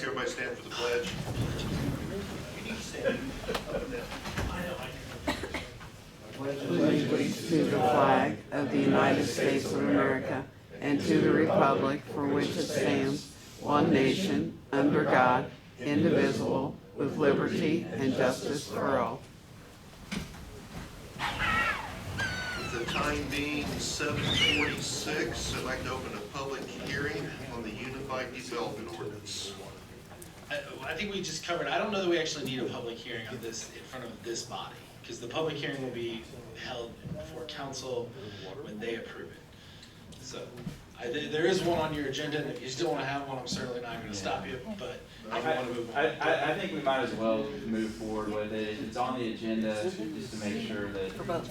everybody stand for the pledge. Allegiance to the flag of the United States of America and to the republic for which it stands, one nation, under God, indivisible, with liberty and justice for all. With the time being 7:46, I'd like to open a public hearing on the Unified Development Ordinance. I think we just covered, I don't know that we actually need a public hearing on this in front of this body, because the public hearing will be held before council when they approve it. So, there is one on your agenda, and if you still want to have one, I'm certainly not going to stop you, but I want to move on. I think we might as well move forward with it. It's on the agenda just to make sure that. For both.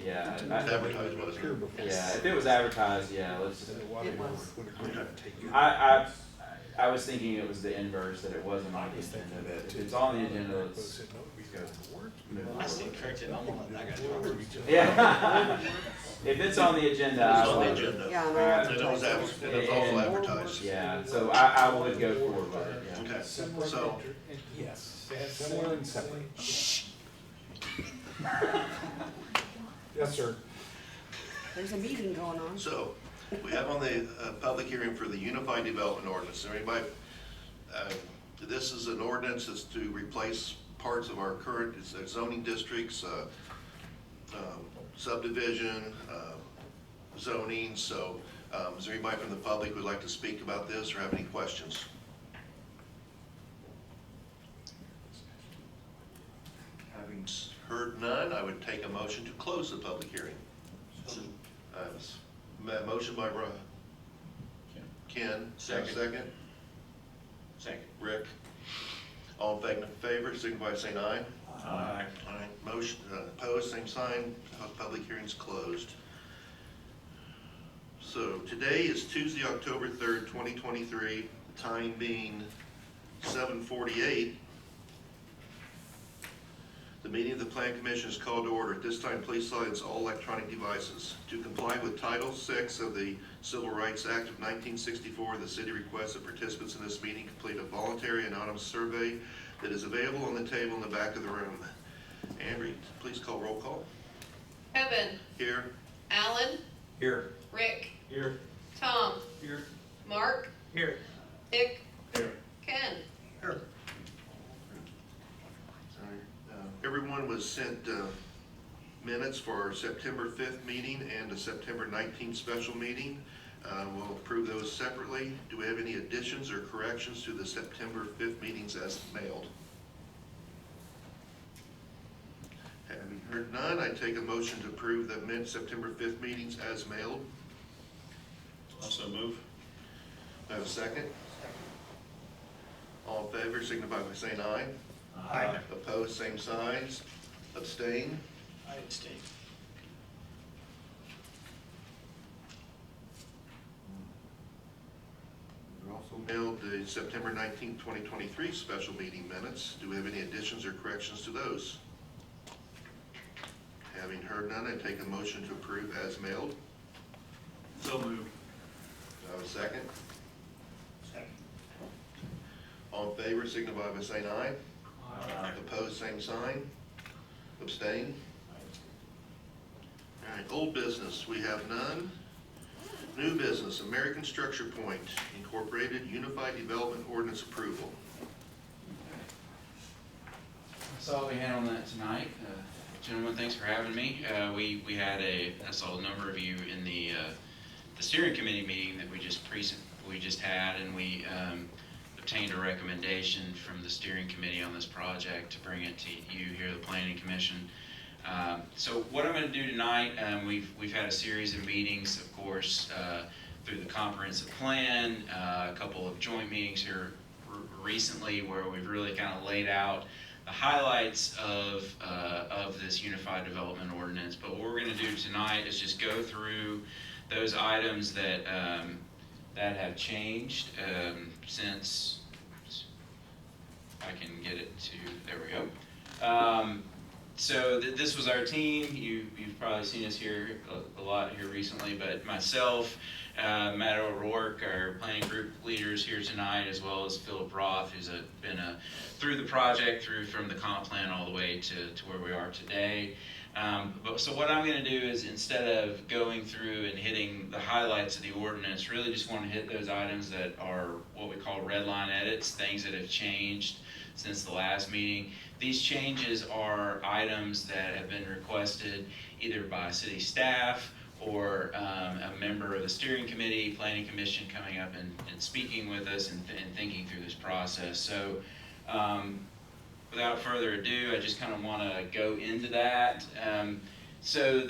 Yeah. Advertised, wasn't it? Yeah, if it was advertised, yeah, let's. It was. I was thinking it was the inverse, that it wasn't on the agenda, but if it's on the agenda, let's go. I stand corrected, I'm on that guy. Yeah. If it's on the agenda, It's I on the will. agenda. Yeah, And it was also advertised. Yeah, so I would go forward with it, yeah. Okay, so, Yes, similar and separate. Yes, sir. There's a meeting going on. so, we have on the public hearing for the Unified Development Ordinance. Is there anybody, this is an ordinance that's to replace parts of our current zoning districts, subdivision, zoning. So, is there anybody from the public who would like to speak about this or have any questions? Having heard none, I would take a motion to close the public hearing. Motion by Ken, second. Second. Rick. All in favor, signify by saying aye. Aye. Aye. Motion, opposed, same sign. Public hearing's closed. So today is Tuesday, October 3rd, 2023, time being 7:48. The meeting of the Plan Commission is called to order. At this time, please silence all electronic devices. To comply with Title VI of the Civil Rights Act of 1964, the city requests that participants in this meeting complete a voluntary anonymous survey that is available on the table in the back of the room. Andrew, please call roll call. Kevin, Here. Alan, Here. Rick, Here. Tom, Here. Mark, Here. Dick, Here. Ken. Here. Everyone was sent minutes for our September 5th meeting and the September 19th special meeting. We'll approve those separately. Do we have any additions or corrections to the September 5th meetings as mailed? Having heard none, I take a motion to approve the September 5th meetings as mailed. Also move. I have a second. All in favor, signify by saying aye. Aye. Opposed, same signs. Abstain. I abstain. We also mailed the September 19th, 2023 special meeting minutes. Do we have any additions or corrections to those? Having heard none, I take a motion to approve as mailed. So moved. Do I have a second? Second. All in favor, signify by saying aye. Aye. Opposed, same sign. Abstain. All right, old business, we have none. New business, American Structure Point Incorporated Unified Development Ordinance Approval. So I'll be handling that tonight. Gentlemen, thanks for having me. We had I saw a number of you in the steering committee meeting that we just had, and we obtained a recommendation from the steering committee on this project to bring it to you here, the Planning Commission. So what I'm going to do tonight, we've had a series of meetings, of course, through the comprehensive plan, a couple of joint meetings here recently where we've really kind of laid out the highlights of this Unified Development Ordinance. But what we're going to do tonight is just go through those items that that have changed since I can get it to, there we go. So this was our team. You've probably seen us here a lot here recently, but myself, Matt O'Rourke, our planning group leaders here tonight, as well as Philip Roth, who's been through the project, from the comp plan all the way to where we are today. So what I'm going to do is, instead of going through and hitting the highlights of the ordinance, really just want to hit those items that are what we call red line edits, things that have changed since the last meeting. These changes are items that have been requested either by city staff or a member of the steering committee, planning commission coming up and speaking with us and thinking through this process. So without further ado, I just kind of want to go into that. So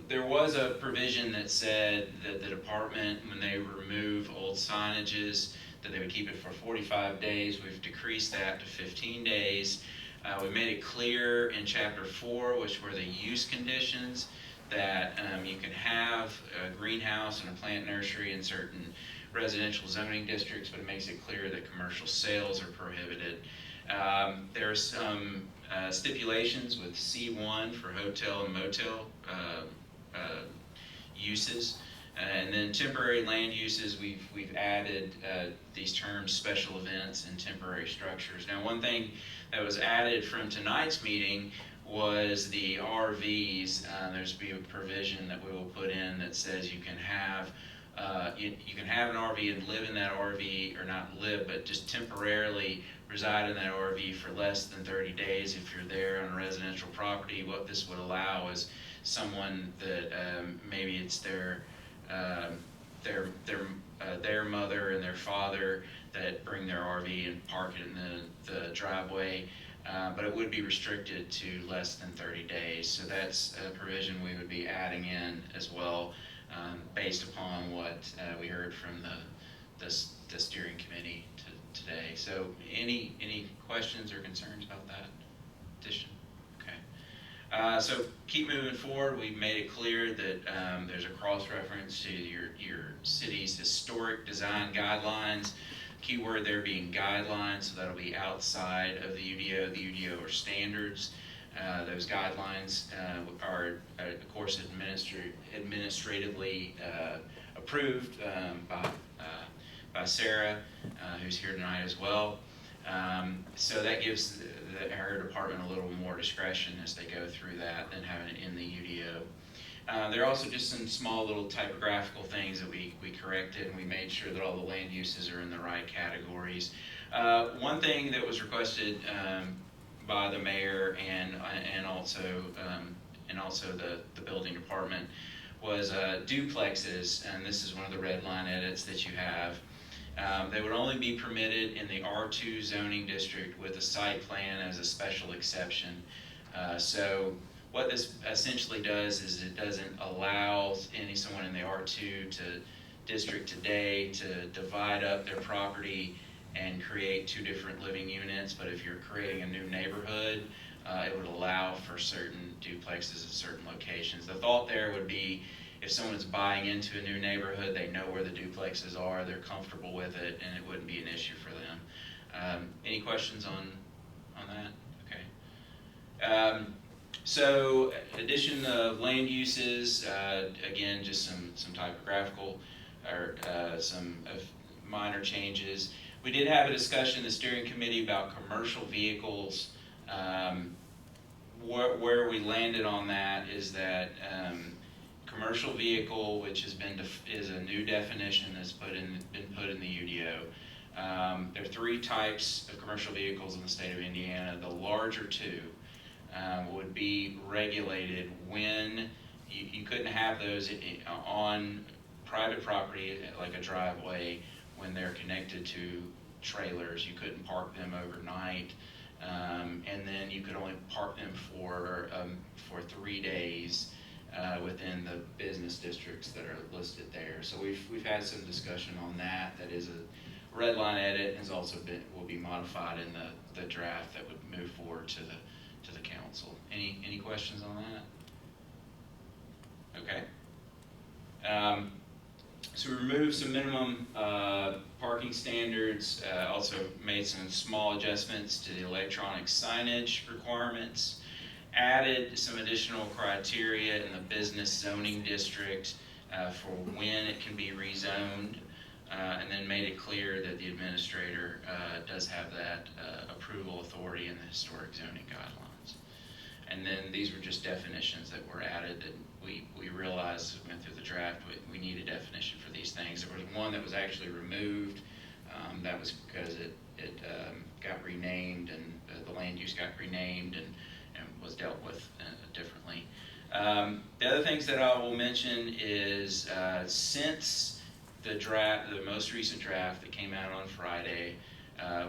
there was a provision that said that the department, when they remove old signages, that they would keep it for 45 days. We've decreased that to 15 days. We made it clear in Chapter 4, which were the use conditions, that you can have a greenhouse and a plant nursery in certain residential zoning districts, but it makes it clear that commercial sales are prohibited. There are some stipulations with C1 for hotel and motel uses. And then temporary land uses, we've added these terms, special events and temporary structures. Now, one thing that was added from tonight's meeting was the RVs. There's be a provision that we will put in that says you can have you can have an RV and live in that RV, or not live, but just temporarily reside in that RV for less than 30 days if you're there on a residential property. What this would allow is someone that maybe it's their mother and their father that bring their RV and park it in the driveway, but it would be restricted to less than 30 days. So that's a provision we would be adding in as well, based upon what we heard from the steering committee today. So any questions or concerns about that addition? Okay. So keep moving forward. We've made it clear that there's a cross-reference to your city's historic design guidelines. Keyword there being guidelines, so that'll be outside of the UDO. The UDO are standards. Those guidelines are, of course, administratively approved by Sarah, who's here tonight as well. So that gives our department a little more discretion as they go through that than having it in the UDO. There are also just some small little typographical things that we corrected, and we made sure that all the land uses are in the right categories. One thing that was requested by the mayor and also the building department was duplexes, and this is one of the red line edits that you have. They would only be permitted in the R2 zoning district with a site plan as a special exception. So what this essentially does is it doesn't allow someone in the R2 district today to divide up their property and create two different living units, but if you're creating a new neighborhood, it would allow for certain duplexes at certain locations. The thought there would be, if someone's buying into a new neighborhood, they know where the duplexes are, they're comfortable with it, and it wouldn't be an issue for them. Any questions on that? Okay. So addition of land uses, again, just some typographical or some minor changes. We did have a discussion in the steering committee about commercial vehicles. Where we landed on that is that commercial vehicle, which is a new definition that's been put in the UDO. There are three types of commercial vehicles in the state of Indiana. The larger two would be regulated when you couldn't have those on private property like a driveway when they're connected to trailers. You couldn't park them overnight, and then you could only park them for 3 days within the business districts that are listed there. So we've had some discussion on that. That is a red line edit, has also will be modified in the draft that would move forward to the council. Any questions on that? Okay. So we removed some minimum parking standards, also made some small adjustments to the electronic signage requirements, added some additional criteria in the business zoning district for when it can be rezoned, and then made it clear that the administrator does have that approval authority in the historic zoning guidelines. And then these were just definitions that were added that we realized as we went through the draft, we need a definition for these things. There was one that was actually removed. That was because it got renamed, and the land use got renamed and was dealt with differently. The other things that I will mention is since the most recent draft that came out on Friday,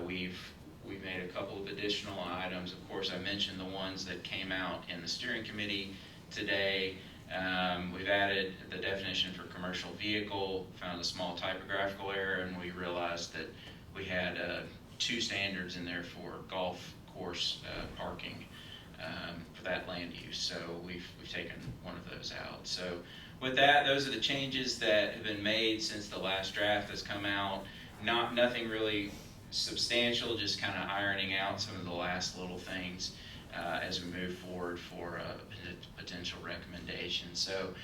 we've made a couple of additional items. Of course, I mentioned the ones that came out in the steering committee today. We've added the definition for commercial vehicle, found a small typographical error, and we realized that we had 2 standards in there for golf course parking for that land use. So we've taken one of those out. So with that, those are the changes that have been made since the last draft has come out. Nothing really substantial, just kind of ironing out some of the last little things as we move forward for potential recommendations. So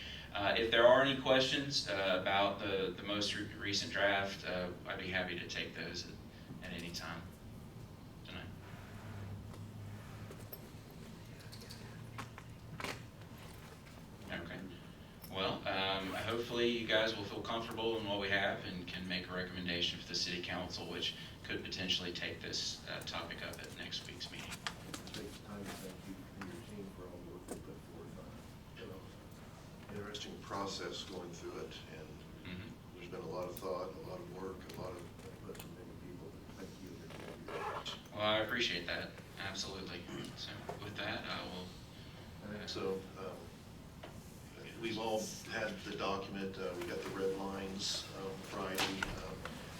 if there are any questions about the most recent draft, I'd be happy to take those at any time tonight. Okay. Well, hopefully you guys will feel comfortable in what we have and can make a recommendation for the city council, which could potentially take this topic up at next week's meeting. Take the time to thank you and your team for all the work they put forward. Interesting process going through it, and there's been a lot of thought, a lot of work, a lot of input from many people. Thank you. Well, I appreciate that, absolutely. So with that, I will. So we've all had the document. We got the red lines Friday.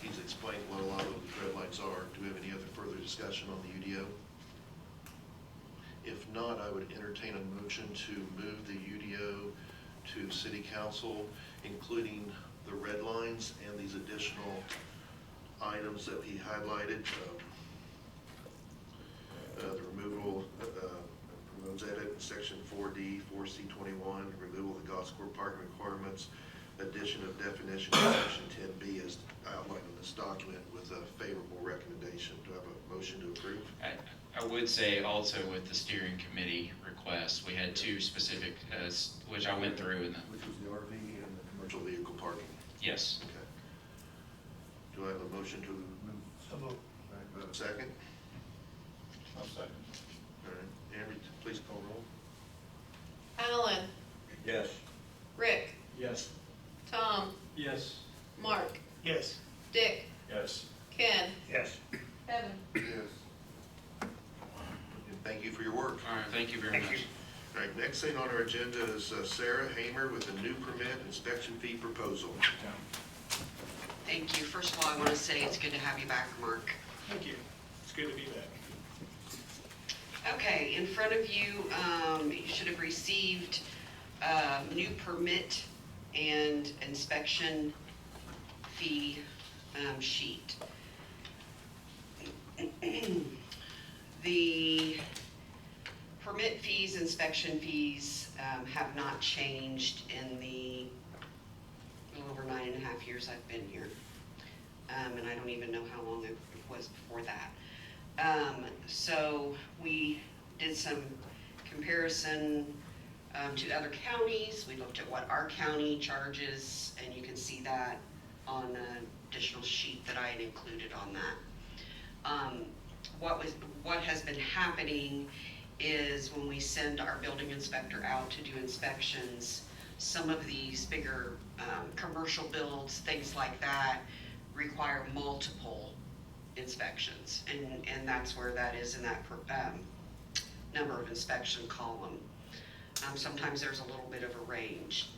He's explained what a lot of those red lines are. Do we have any other further discussion on the UDO? If not, I would entertain a motion to move the UDO to City Council, including the red lines and these additional items that he highlighted. The removal, promotes edit in section 4D, 4C21, removal of the Gosport parking requirements, addition of definition in section 10B as outlined in this document with a favorable recommendation. Do I have a motion to approve? I would say also with the steering committee request, we had 2 specific, which I went through in the. Which was the RV and the commercial vehicle parking. Yes. Okay. Do I have a motion to move? So moved. All right, do I have a second? I'll second. All right, Amber, please call roll. Alan, Yes. Rick, Yes. Tom, Yes. Mark, Yes. Dick, Yes. Ken, Yes. Kevin. Yes. And thank you for your work. All right, thank you very much. All right, next thing on our agenda is Sarah Hamer with a new permit inspection fee proposal. Thank you. First of all, I want to say it's good to have you back, Mark. Thank you. It's good to be back. Okay, in front of you, you should have received new permit and inspection fee sheet. The permit fees, inspection fees have not changed in the little over 9.5 years I've been here. And I don't even know how long it was before that. So we did some comparison to other counties. We looked at what our county charges, and you can see that on an additional sheet that I had included on that. What has been happening is when we send our building inspector out to do inspections, some of these bigger commercial builds, things like that, require multiple inspections, and that's where that is in that number of inspection column. Sometimes there's a little bit of a range,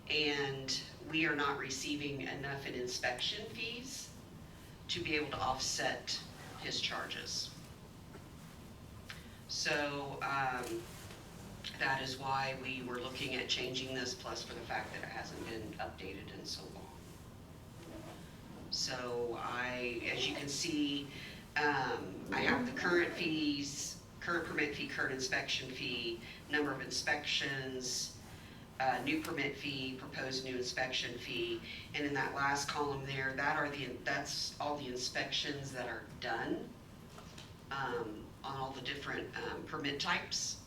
and we are not receiving enough in inspection fees to be able to offset his charges. So that is why we were looking at changing this, plus for the fact that it hasn't been updated in so long. So as you can see, I have the current fees, current permit fee, current inspection fee, number of inspections, new permit fee, proposed new inspection fee, and in that last column there, that's all the inspections that are done on all the different permit types.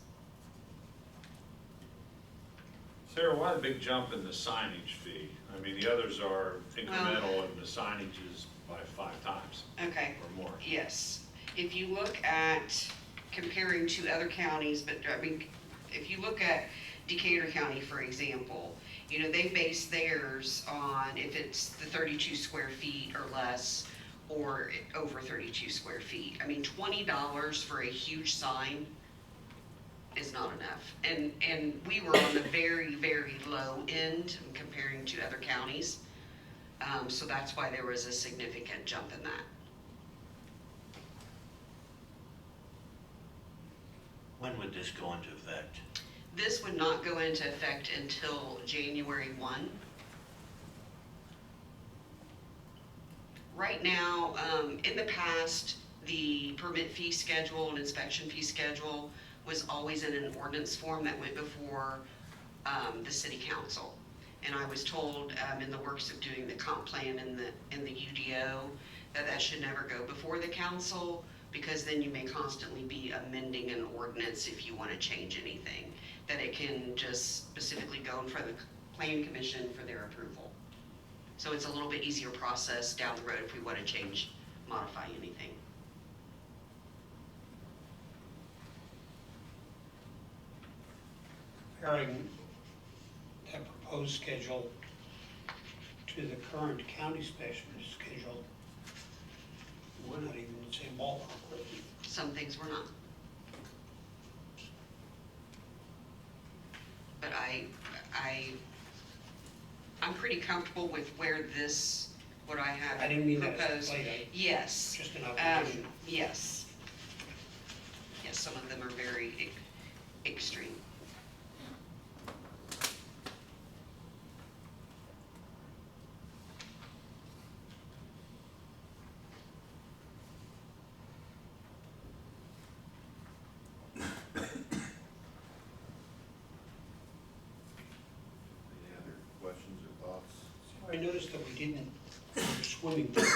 Sarah, why the big jump in the signage fee? I mean, the others are incremental and the signage is by 5 times Okay. or more. Yes, if you look at comparing to other counties, but I mean, if you look at Decatur County, for example, you know, they base theirs on if it's the 32 square feet or less, or over 32 square feet. I mean, $20 for a huge sign is not enough. And we were on the very, very low end comparing to other counties. So that's why there was a significant jump in that. When would this go into effect? This would not go into effect until January 1. Right now, in the past, the permit fee schedule and inspection fee schedule was always in an ordinance form that went before the city council. And I was told in the works of doing the comp plan and the UDO that should never go before the council, because then you may constantly be amending an ordinance if you want to change anything, that it can just specifically go in front of the plan commission for their approval. So it's a little bit easier process down the road if we want to change, modify anything. Comparing that proposed schedule to the current county specialist schedule, we're not even in the same ballpark. Some things were not. But I'm pretty comfortable with where this, what I have I didn't mean that as a proposed. complaint, Yes. just an observation. Yes. Yes, some of them are very extreme. Any other questions or thoughts? I noticed that we didn't, for swimming pools,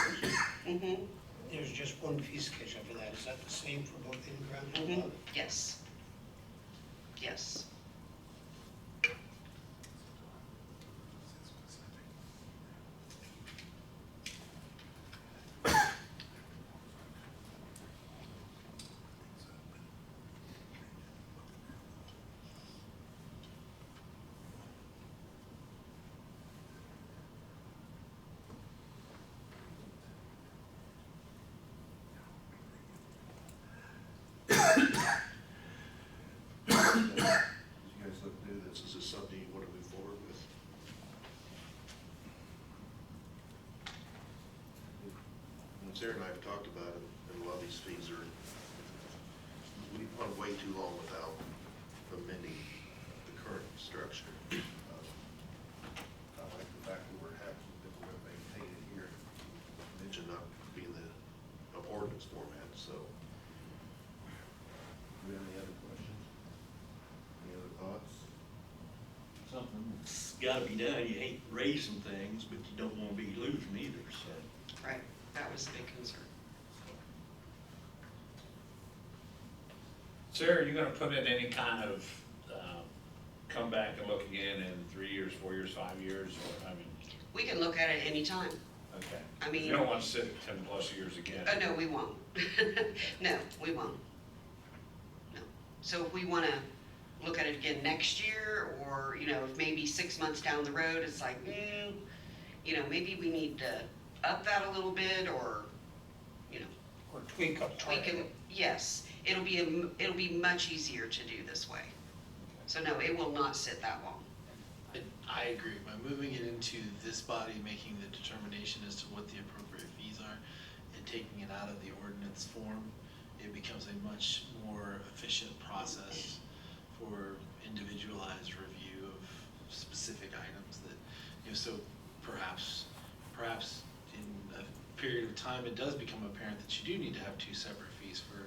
Mm-hmm, there's just one fee schedule for that. Is that the same for both in-ground and above? yes. Yes. As you guys look through this, is this something you want to move forward with? And Sarah and I have talked about it, and a lot of these fees are, we've gone way too long without amending the current structure. I like the fact that we're going to maintain it here, mention not being the ordinance format, so. Do we have any other questions? Any other thoughts? Something's gotta be done. You hate raising things, but you don't wanna be losing either, so. Right, that was the big concern. Sarah, are you gonna put in any kind of, come back and look again in 3 years, 4 years, 5 years, or, I mean, We can look at it anytime. okay. I mean- You don't wanna sit at 10+ years again. No, we won't. No, we won't. No. So if we want to look at it again next year, or, you know, if maybe 6 months down the road, it's like, you know, maybe we need to up that a little bit, or, you know, Or tweak up tweak target? it. Yes, it'll be much easier to do this way. So no, it will not sit that long. I agree. By moving it into this body, making the determination as to what the appropriate fees are, and taking it out of the ordinance form, it becomes a much more efficient process for individualized review of specific items that, you know, so perhaps in a period of time, it does become apparent that you do need to have 2 separate fees for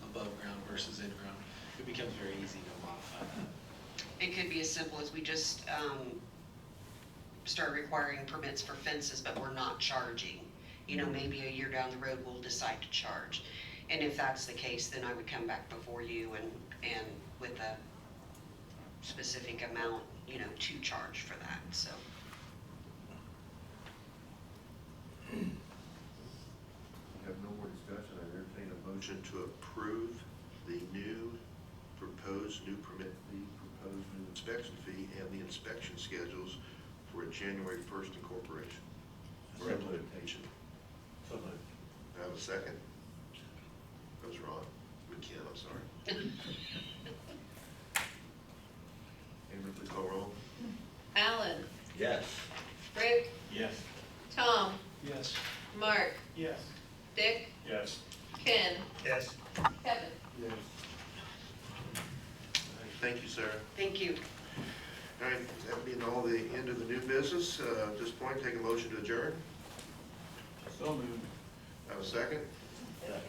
a above ground versus in ground, it becomes very easy to modify that. It could be as simple as we just start requiring permits for fences, but we're not charging. You know, maybe a year down the road, we'll decide to charge. And if that's the case, then I would come back before you and with a specific amount, you know, to charge for that, so. We have no more discussion. I entertain a motion to approve the proposed new inspection fee and the inspection schedules for a January 1st incorporation or implementation. So moved. I have a second. That was Ron. McKen, I'm sorry. Amber, please call roll. Alan, Yes. Rick, Yes. Tom, Yes. Mark, Yes. Dick, Yes. Ken, Yes. Kevin. Yes. Thank you, Sarah. Thank you. All right, that being all the end of the new business, at this point, take a motion to adjourn. So moved. Have a second? Second.